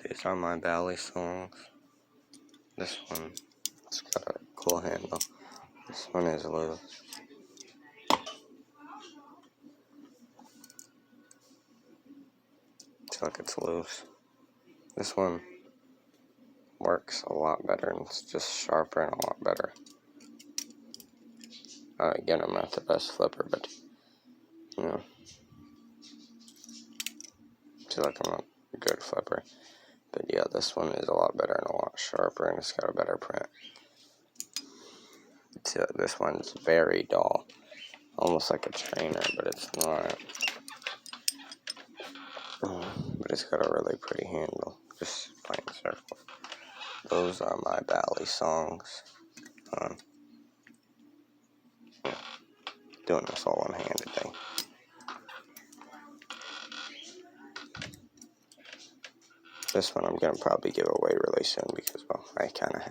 These are my balisongs. This one, it's got a cool handle. This one is loose. It's like it's loose. This one works a lot better, and it's just sharper and a lot better. Again, I'm not the best flipper, but you know, I feel like I'm not a good flipper. But yeah, this one is a lot better and a lot sharper, and it's got a better print. This one's very dull, almost like a trainer, but it's not. But it's got a really pretty handle, just plain circle. Those are my balisongs. Yeah, doing this all one-handedly. This one I'm going to probably give away really soon because, well, I kind of